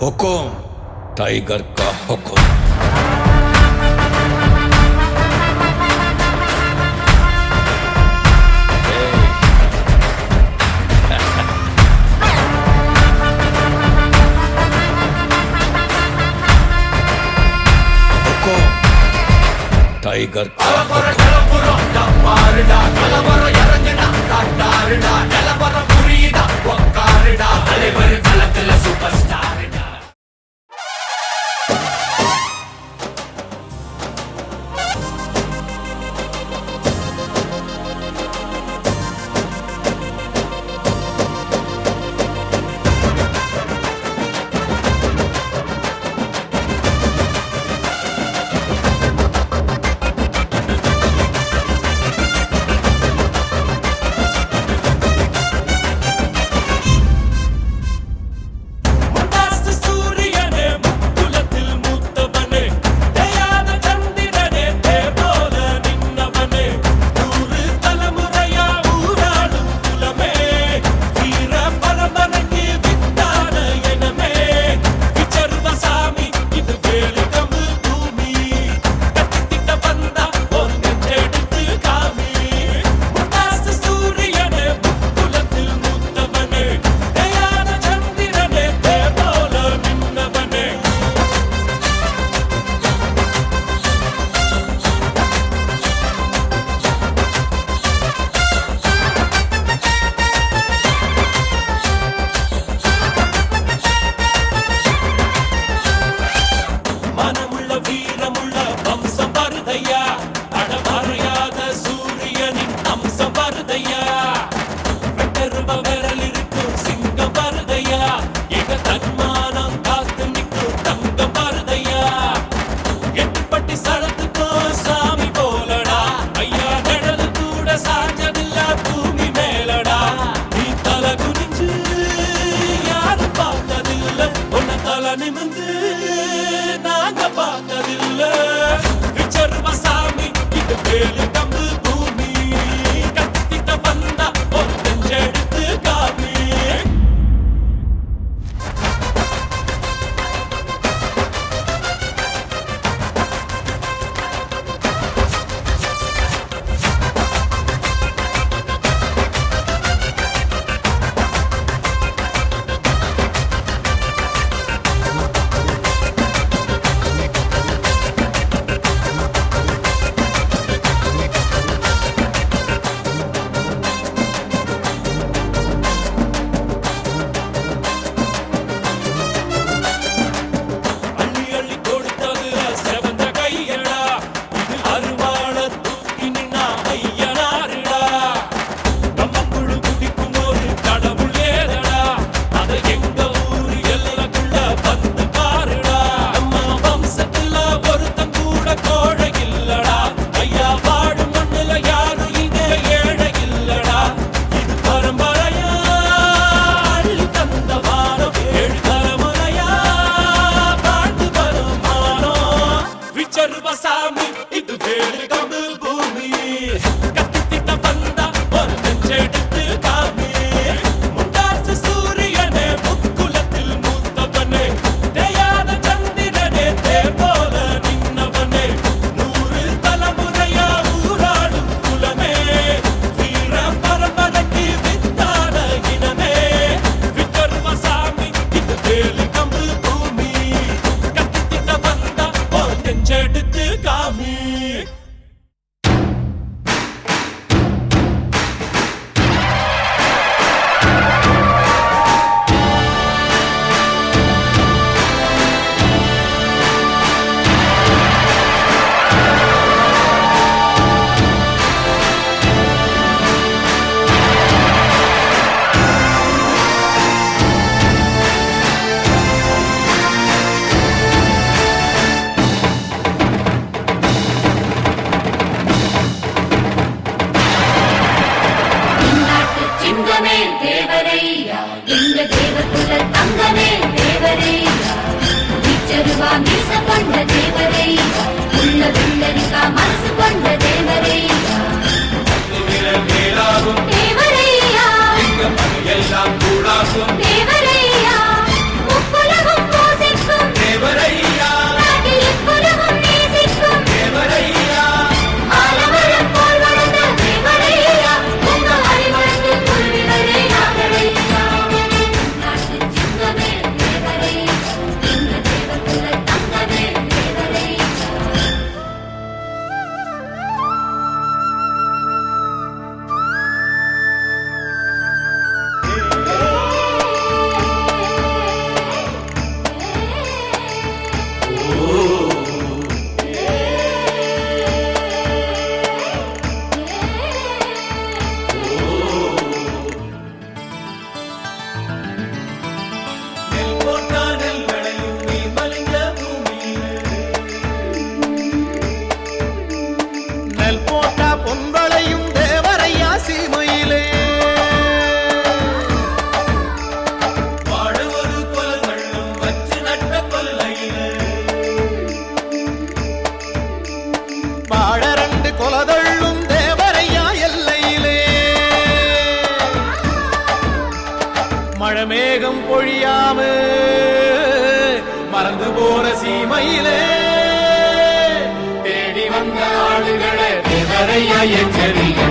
हुकुम tiger का हुकुम। हुकुम tiger का மேகம் பொழியாம மறந்து போற சீமையிலே தேடி வந்த ஆளுகளை தேவரையா எச்சரிக்க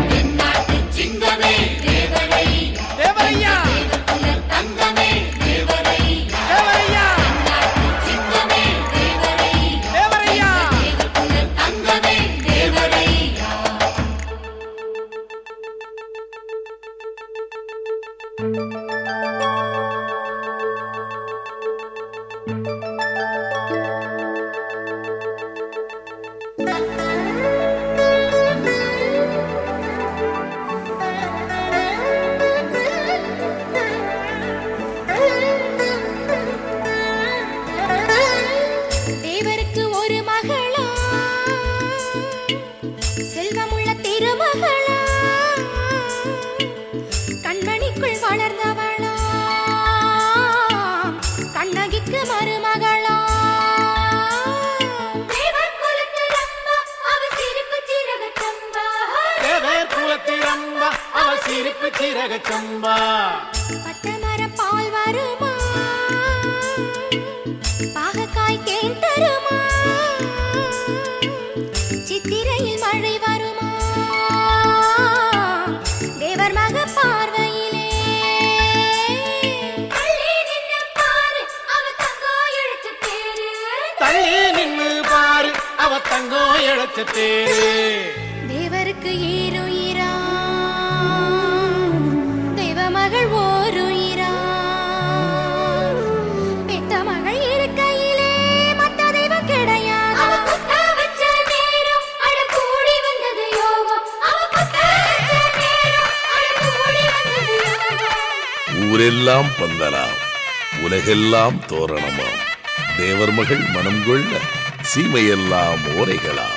சம்பா பட்டமர பால் வருமா பாகக்காய் தேன் தருமா சித்திரையில் மழை வருமா தேவர் மக பார்வையிலே தள்ளி நின்னு பாரு அவ தங்கம் இழைச்ச தேரு தள்ளி நின்னு பாரு அவ தங்கம் இழைச்ச தேரு தேவருக்கு ஏறுயிரா மகள் ஓருயிரா பெத்த மகள் இருக்கையிலே மத்த தெய்வம் கிடையாது அவ குத்த வச்ச நேரம் அட கூடி வந்தது யோகம் அவ குத்த வச்ச நேரம் அட கூடி வந்தது யோகம் ஊரெல்லாம் பந்தலாம் உலகெல்லாம் தோரணமாம் தேவர் மகள் மனம் கொள்ள சீமையெல்லாம் ஓரைகளாம்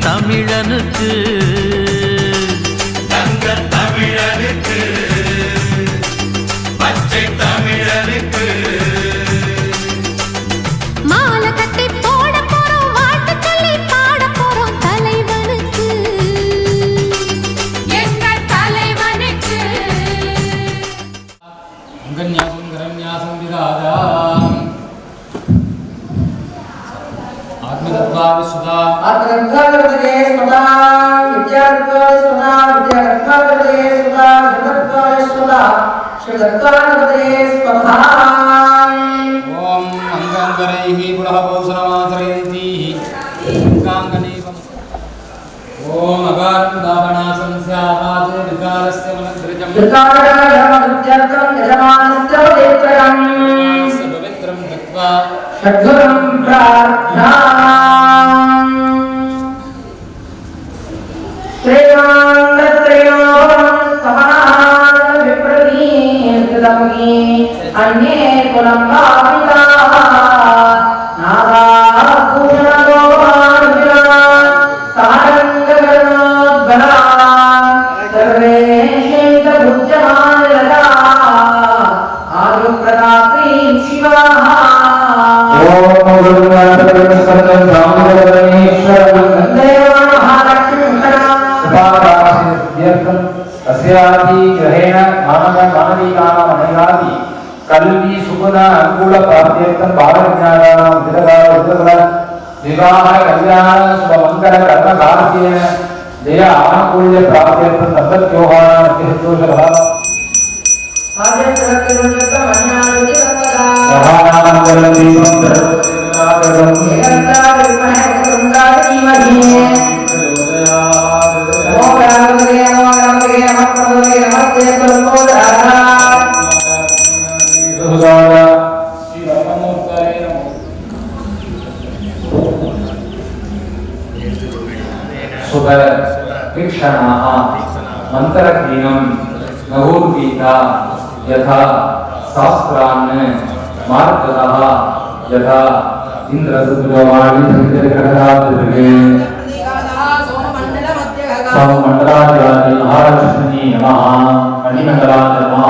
தமிழனுக்கு தங்க தமிழனுக்கு பச்சை தமிழனுக்கு மாலை கட்டி போட போறோம் வாழ்த்து சொல்லி பாட போறோம் தலைவனுக்கு எங்கள் தலைவனுக்கு அங்கன்யாசம் கரன்யாசம் விதாதாம் आत्मगर्भगर्भगे स्वदा विद्यार्थाय स्वदा विद्यार्थागर्भगे स्वदा श्रीदत्ताय स्वदा श्रीदत्तागर्भगे स्वदा ओम अंगांगरैः पुनः पौषणमाचरयन्तीः अंगांगनेवम् ओम अगारन्दावनासं स्यात् विकारस्य मनद्रजम् त्रिकालधर्मविद्यार्थं यजमानस्य पवित्रम् पवित्रं दत्त्वा षड्गुणं प्रार्थयामि श्रेयाङ्गत्रयोस्तमनाविप्रतीर्थितमहि अन्ये कुलं भाविता नागाभूषणगोपानुगिरा सारङ्गगणोद्बला सर्वे शेषभुजमानलता आयुप्रदात्रीं शिवाः कल्वी सुगुण अनुकूल प्राप्त्यर्थं बालज्ञानानां विवाह कल्याण शुभमंगल कर्म कार्य जय आनुकूल्य प्राप्त्यर्थं तद्योहानां हेतुषः मंत्रहीनं नवोर्गीता यथा शास्त्रान् मार्गतः यथा इंद्रसुद्रवाणी संजयकरणाद्रिगे सोममंडलादि महालक्ष्मी नमः मणिमंडलाय नमः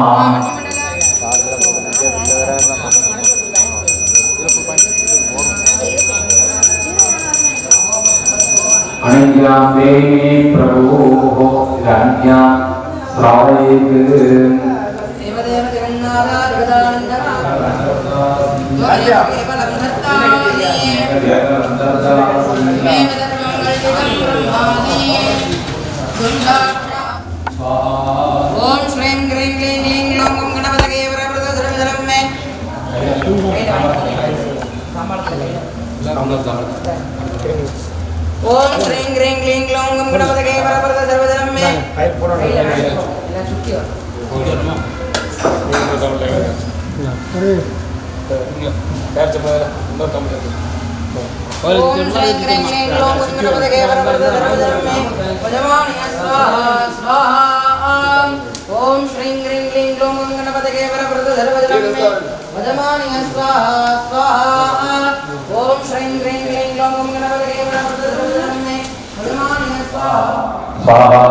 अनिज्ञां देहि प्रभोः राज्ञां श्रावयेत् देवदेव जगन्नाथ ओम श्रीं ग्रीं क्लीं क्लीं ग्लौं गं गणपतये वरप्रदधरं मे ओम श्रीं ग्रीं क्लीं ग्लौं गं गणपतये वरप्रदधरं मे ओम श्रीं ग्रीं क्लीं ग्लौं गं गणपतये वरप्रदधरं मे वजमानय स्वाहा स्वाहा ओम श्रीं ग्रीं क्लीं ग्लौं गं गणपतये वरप्रदधरं मे वजमानय स्वाहा स्वाहा ओम श्रीं ग्रीं क्लीं ग्लौं गं गणपतये वरप्रदधरं मे वजमानय स्वाहा स्वाहा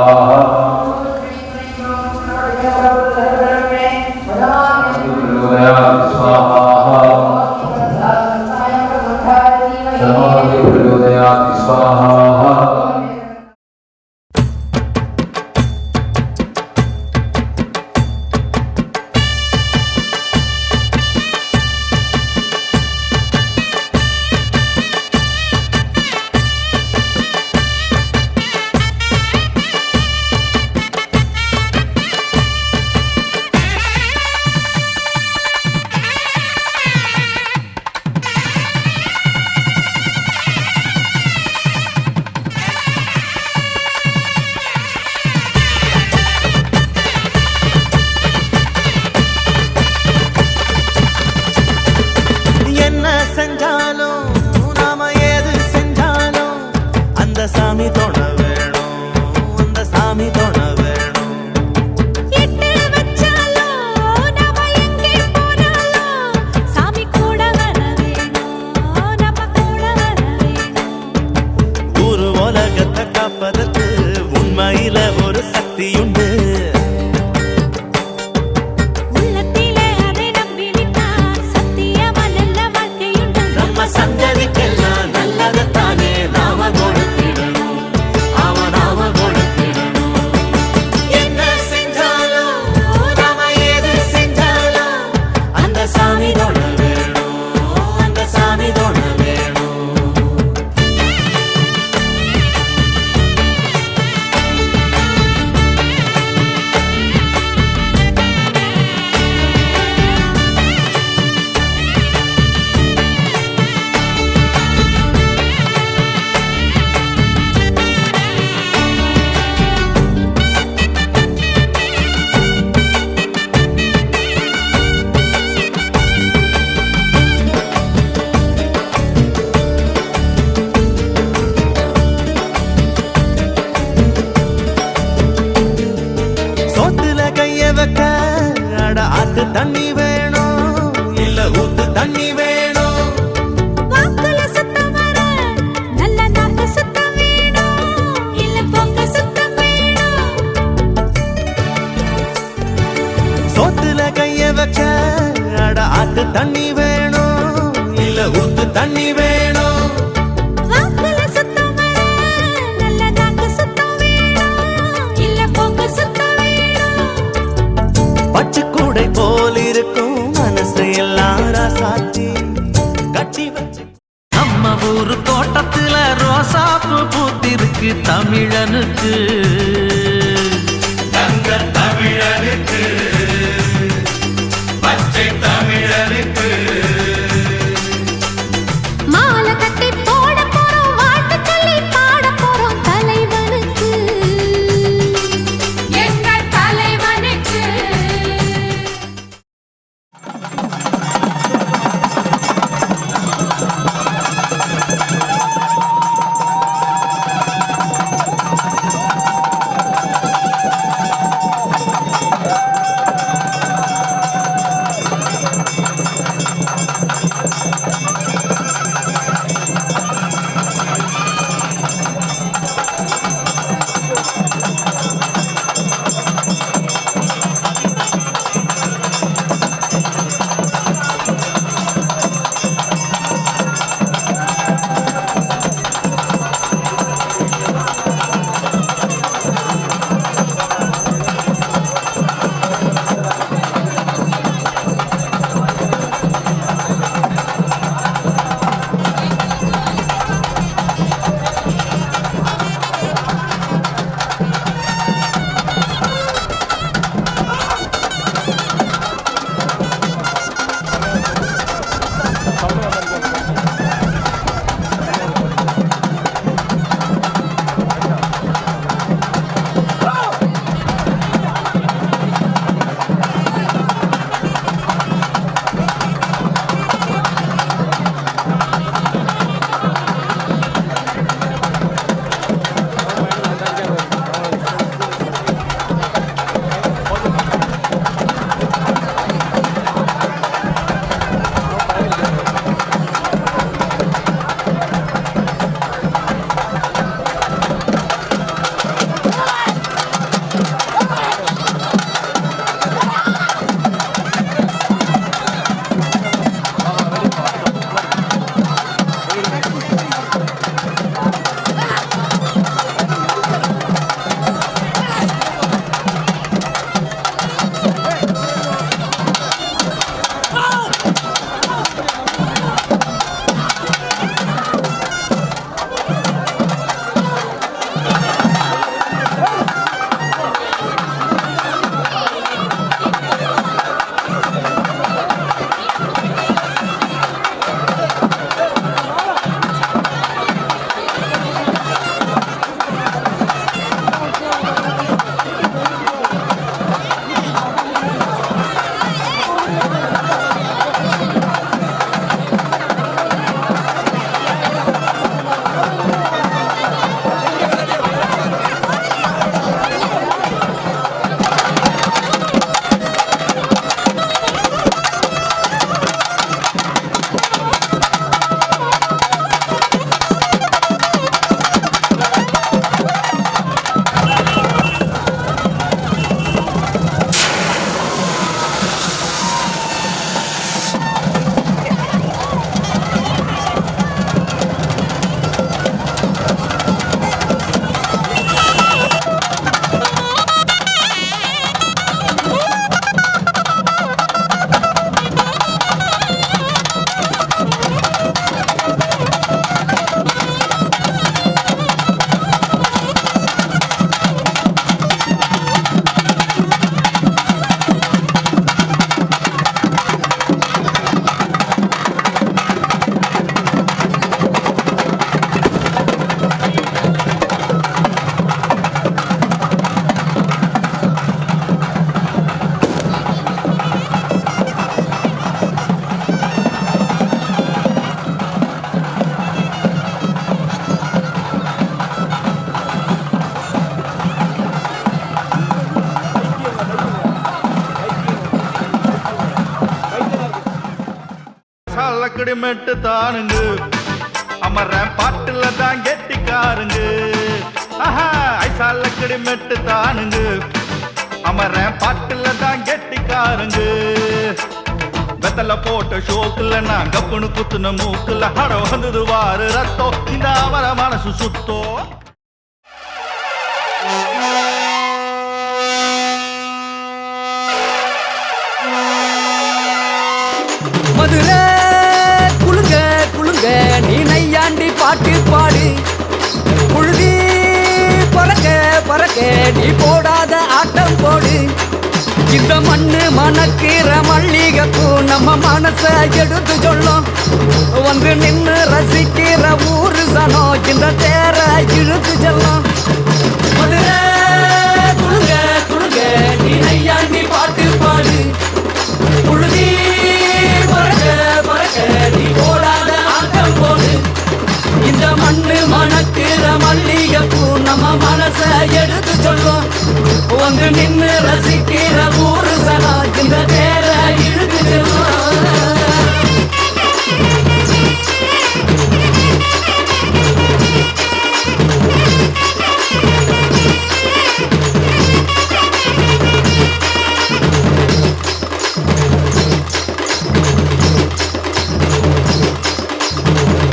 தண்ணி வேணும் இல்ல ஊத்து தண்ணி வேணும் வாக்குல சுத்தம் வேணும் நல்ல நாக்கு சுத்தம் வேணும் இல்ல போக்கு சுத்தம் வேணும் பச்சை கூடை போல் இருக்கும் மனசு எல்லாம் சாத்தி கட்டி வச்சு நம்ம ஊரு தோட்டத்துல ரோசாப்பு பூத்திருக்கு தமிழனுக்கு தங்க தமிழனுக்கு பச்சை தமிழனுக்கு மாலை கட்டி போட போறோம் வாழ்த்து சொல்லி பாட போறோம் தலைவனுக்கு எங்கள் தலைவனுக்கு அக்கடிமெட்டு தானுங்க அமர பாட்டுல தான் கெட்டிக்காருங்க ஐசால் அக்கடிமெட்டு தானுங்க அமர பாட்டுல தான் கெட்டிக்காருங்க வெத்தல போட்ட ஷோக்குல நான் கப்புனு குத்துன மூக்குல ஹட வந்தது வாரு ரத்தம் இந்த அவர மனசு சுத்தோ மதுரை குளுங்க குளுங்க நீ நையாண்டி பாட்டு பாடு புழுதி பறக்க பறக்க நீ போடாத ஆட்டம் போடு இந்த மண்ணு மணக்கிற மல்லிகைப்பூ நம்ம மனச எடுத்து சொல்லும் வந்து நின்று ரசிக்கிற ஊரு சனம் இந்த தேர இழுத்து செல்லும் மதுரை குளுங்க குளுங்க நீ நையாண்டி பாட்டு பாடு புழுதி பறக்க பறக்க நீ போடாத ஆட்டம் போடு இந்த மண்ணு மணக்கிற மல்லிகைப்பூ நம்ம மனச எடுத்து சொல்லும் வந்து நின்று ரசிக்கிற ஊரு சனா இந்த தேர இழுத்து செல்லும்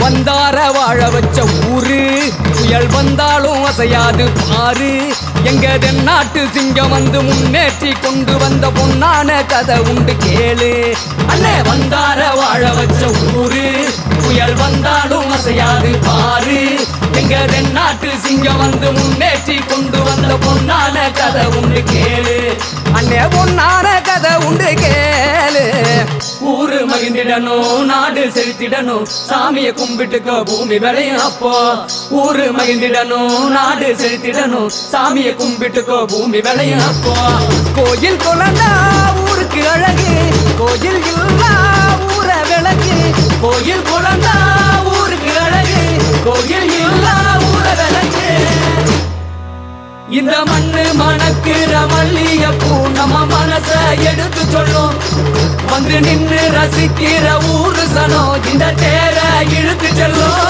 வந்தார வாழ வச்ச ஊரு புயல் வந்தாலும் அசையாது பாரு எங்க தென்னாட்டு சிங்கம் வந்து முன்னேற்றி கொண்டு வந்த பொன்னான கதை உண்டு கேளு அண்ணே வந்தார வாழ வச்ச ஊரு புயல் வந்தாலும் அசையாது பாரு எங்க தென்னாட்டு சிங்கம் வந்து முன்னேற்றி கொண்டு வந்த பொன்னான கதை உண்டு கேளு அண்ணே பொன்னான கதை உண்டு கேளு ஊரு மகிழ்ந்திடணும் நாடு செலுத்திடணும் சாமியை கும்பிட்டுக்க பூமி விளையும் அப்போ ஊரு மகிழ்ந்திடணும் நாடு செலுத்திடணும் சாமியை கும்பிட்டுக்கோ பூமி விளையும் அப்போ கோயில் குழந்தா ஊருக்கு அழகு கோயில் இல்லா ஊர விளக்கு கோயில் குழந்தா ஊருக்கு அழகு கோயில் இல்லா ஊர விளக்கு இந்த மண்ணு மணக்கிற மல்லிகைப்பூ நம்ம மனச எடுத்து சொல்லும் வந்து நின்று ரசிக்கிற ஊரு சனம் இந்த தேர இழுத்து செல்லும்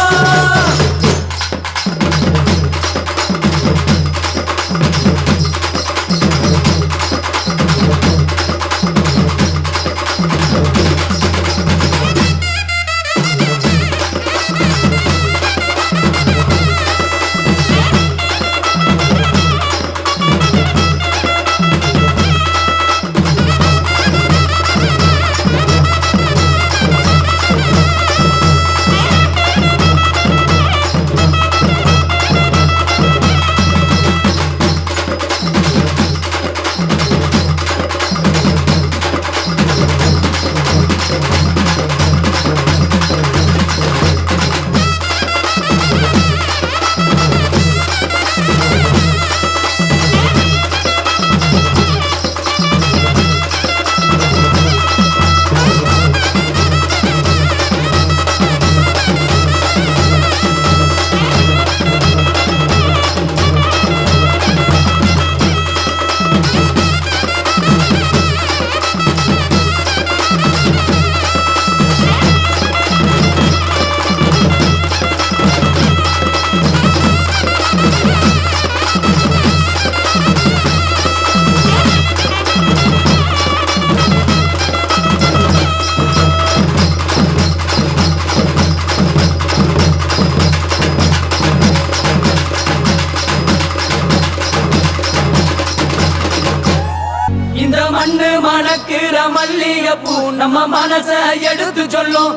மண்ணு மணக்கிற மல்லிகைப்பூ நம்ம மனச எடுத்து சொல்லும்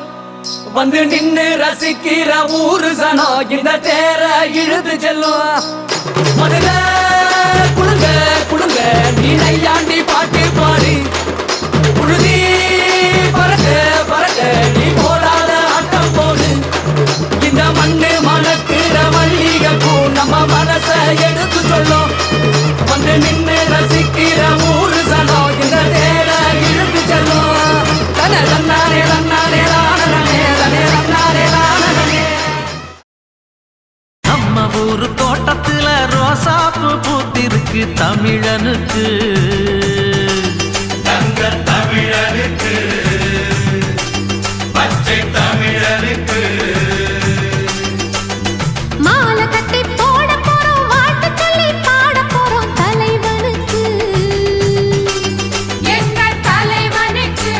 வந்து நின்னு ரசிக்கிற ஊரு சனம் இந்த தேர இழுத்து செல்லும் மதுரை குளுங்க குளுங்க நீ நையாண்டி பாட்டு பாடு புழுதி பறக்க பறக்க நீ போடாத ஆட்டம் போடு இந்த மண்ணு மணக்கிற மல்லிகைப்பூ நம்ம மனச எடுத்து சொல்லும் வந்து நின்னு ரசிக்கிற ஊரு சனம் இந்த தேர இழுத்து செல்லும் தனே தன்னாரே தன்னாரே தானே தனே தன்னாரே தானே நம்ம ஊரு தோட்டத்துல ரோசாப்பு பூத்திருக்கு தமிழனுக்கு தங்க தமிழனுக்கு பச்சை தமிழனுக்கு மாலை கட்டி போட போறோம் வாழ்த்து சொல்லி பாட போறோம் தலைவனுக்கு எங்கள் தலைவனுக்கு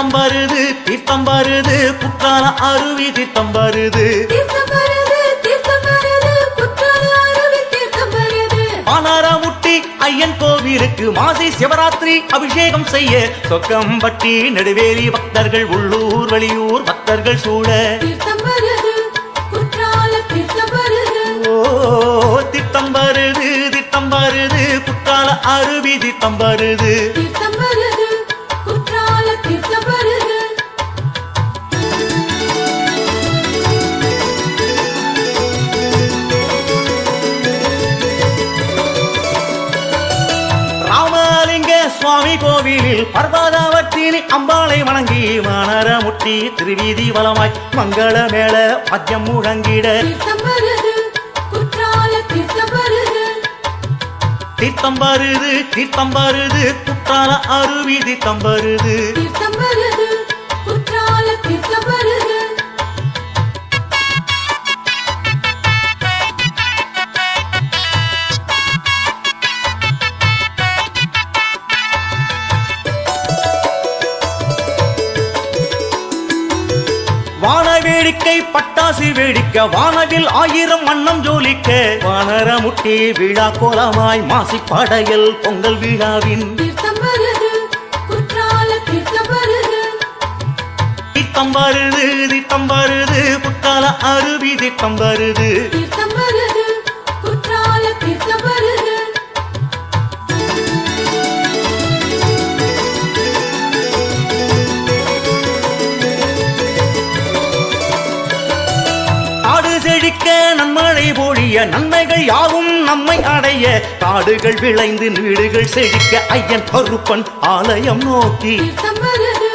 தீர்த்தம் வருது தீர்த்தம் வருது குற்றால அருவி தீர்த்தம் வருது பானாரமுட்டி ஐயன் கோவிலுக்கு மாசி சிவராத்திரி அபிஷேகம் செய்ய சொக்கம்பட்டி நெடுவேலி பக்தர்கள் உள்ளூர் வெளியூர் பக்தர்கள் சூழ திட்டம் வருது திட்டம் வருது குற்றால அருவி திட்டம் வருது ராமலிங்க சுவாமி கோவிலில் பர்வதாவர்த்தினி அம்பாளை வணங்கி வானரமுட்டி திருவீதி வலமாய் மங்கள மேள மத்தியம் முழங்கிட தீர்த்தம் வருது தீர்த்தம் வருது குற்றால அருவி தீர்த்தம் வருது வான வேடிக்கை பட்டாசு வேடிக்க வானவில் 1000 வண்ணம் ஜோலிக்க வானரமுட்டி விழா கோலமாய் மாசி படையல் பொங்கல் விழாவின் தீர்த்தம் வருது தீர்த்தம் வருது குற்றால அருவி தீர்த்தம் வருது செழிக்க நன்மழை பொழிய நன்மைகள் யாவும் நம்மை அடைய காடுகள் விளைந்து வீடுகள் செழிக்க ஐயன் கருப்பன் ஆலயம் நோக்கி தீர்த்தம் வருது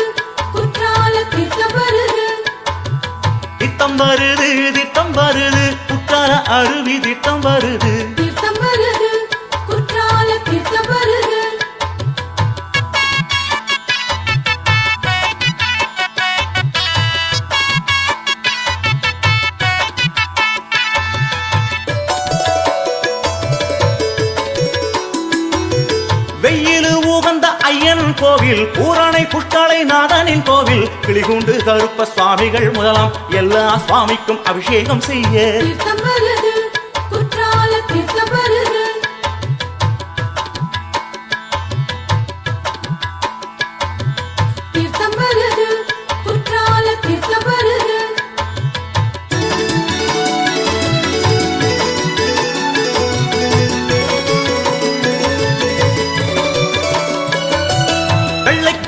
தீர்த்தம் வருது குற்றால அருவி தீர்த்தம் வருது வெயிலு உகந்த ஐயன் கோவில் பூரணை புஷ்கலை நாதனின் கோவில் கிளிகுண்டு கருப்ப சுவாமிகள் முதலாம் எல்லா சுவாமிக்கும் அபிஷேகம் செய்ய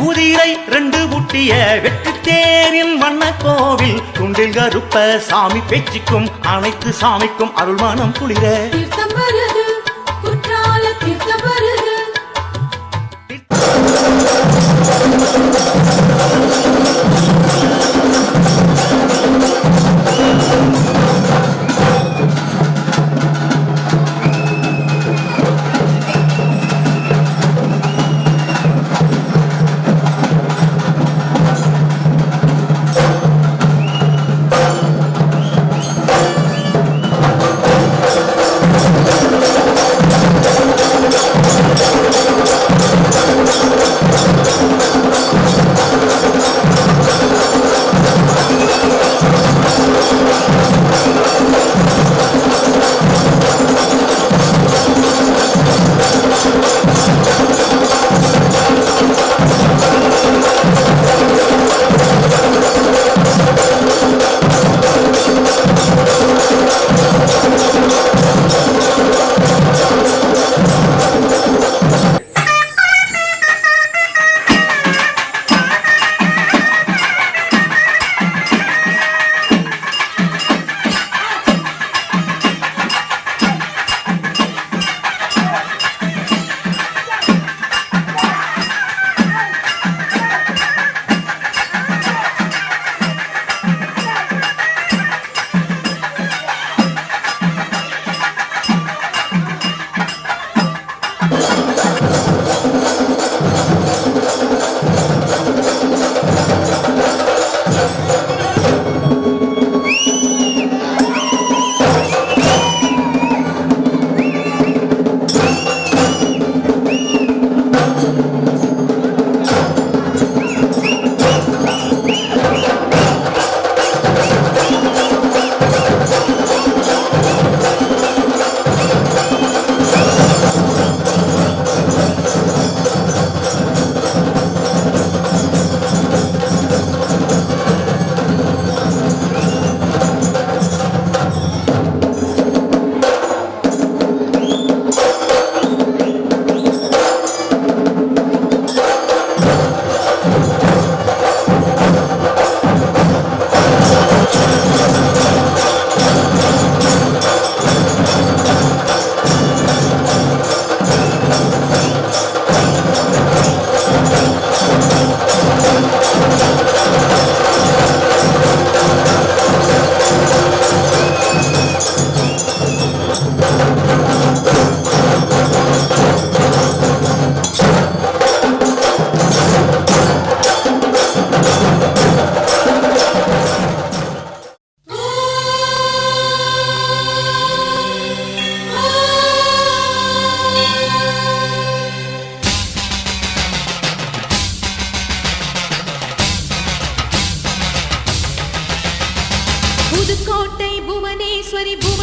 குதிரை 2 பூட்டிய வெற்றி தேரின் வண்ண கோவில் துண்டில் கருப்ப சாமி பேச்சுக்கும் அனைத்து சாமிக்கும் அருள்மானம் குளிர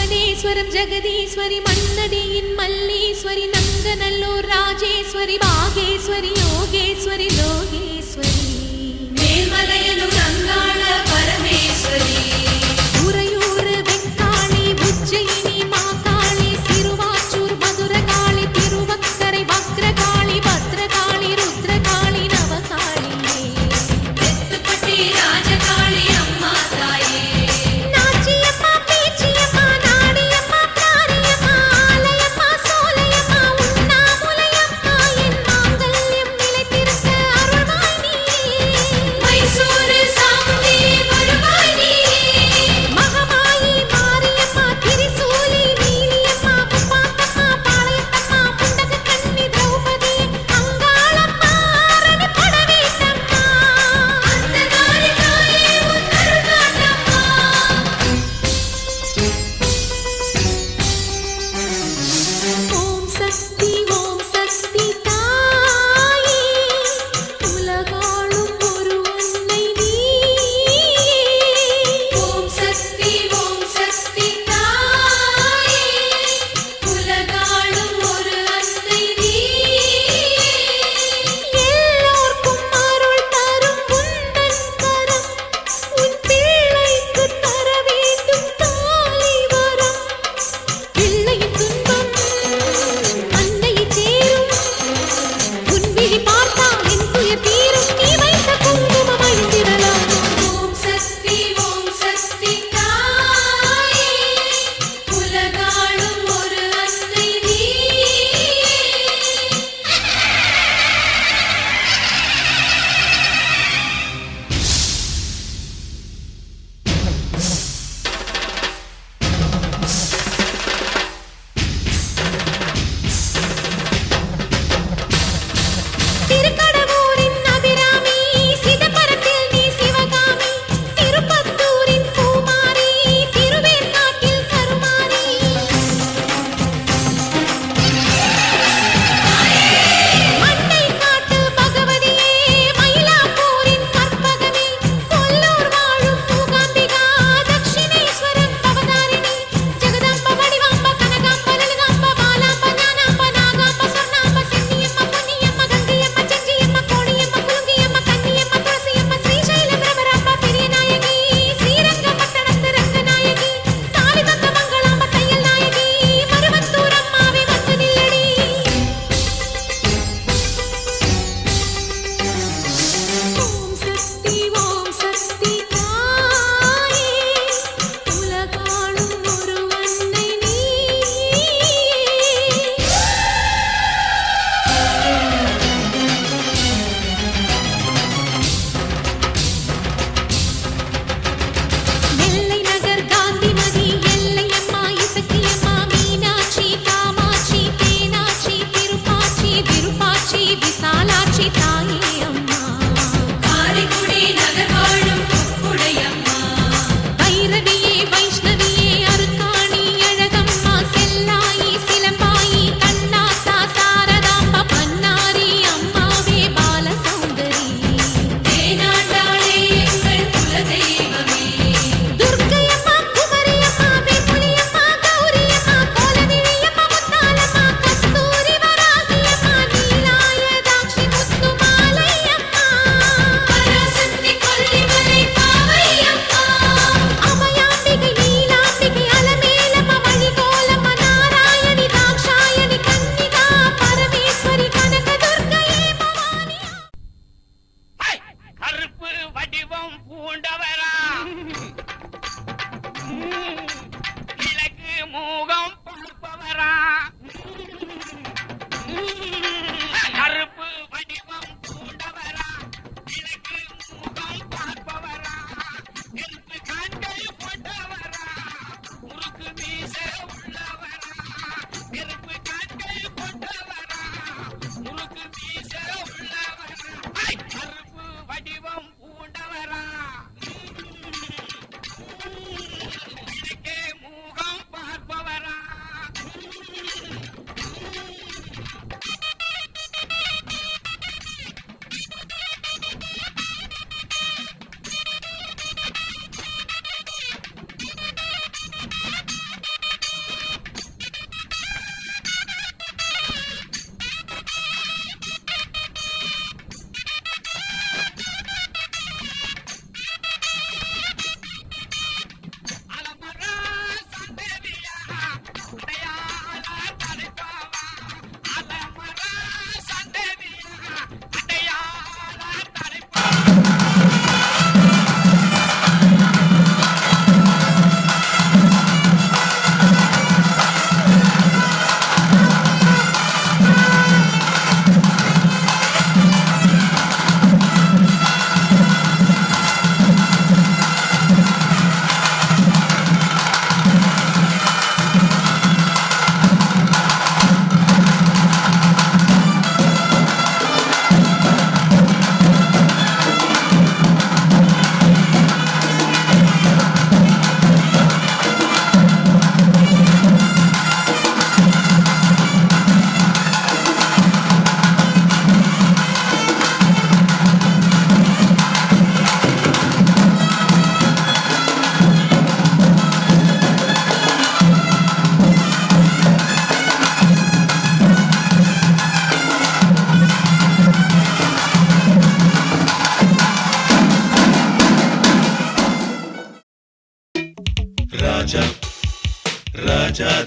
புவனேஸ்வரம் ஜெகதீஸ்வரி மன்னடியின் மல்லீஸ்வரி நங்கநல்லூர் ராஜேஸ்வரி பாகேஸ்வரி யோகேஸ்வரி லோகேஸ்வரி மேல்மலையனூர் அங்காள பரமேஸ்வரி உறையூர் வெங்காளி உஜ்ஜயினி மாகாளி சிறுவாச்சூர் மதுரகாளி திருவக்கரை வக்ரகாளி பத்ரகாளி ருத்ரகாளி நவகாளியே தெத்துப்பட்டி ராஜகாளி அம்மா தாயே நாச்சியம்மா பேச்சியம்மா நாடியம்மா பிராணியம்மா ஆலயம்மா சோலையம்மா உண்ணாமுலையம்மா என் மாங்கல்யம் நிலைத்திருக்க அருள்வாய் நீ மைசூரு சாமுண்டி வருவாய் நீ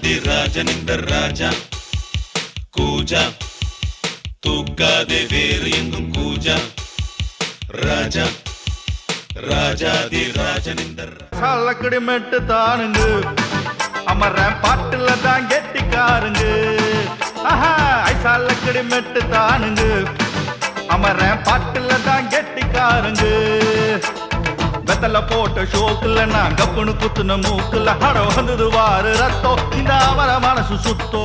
ராஜாதி ராஜன் இந்த ராஜா கூஜா தூக்காதே வேறு எங்கும் கூஜா ராஜா ராஜாதி ராஜன் இந்த சாலக்கடி மெட்டு தானுங்க அமர பாட்டுல தான் கெட்டிக்காருங்க சாலக்கடி மெட்டு தானுங்க அமர பாட்டுல தான் கெட்டிக்காருங்க வெத்தல போட்ட ஷோக்குல நான் கப்புனு குத்துன மூக்குல ஹட வந்தது வாரு ரத்தம் இந்த அவர மனசு சுத்தோ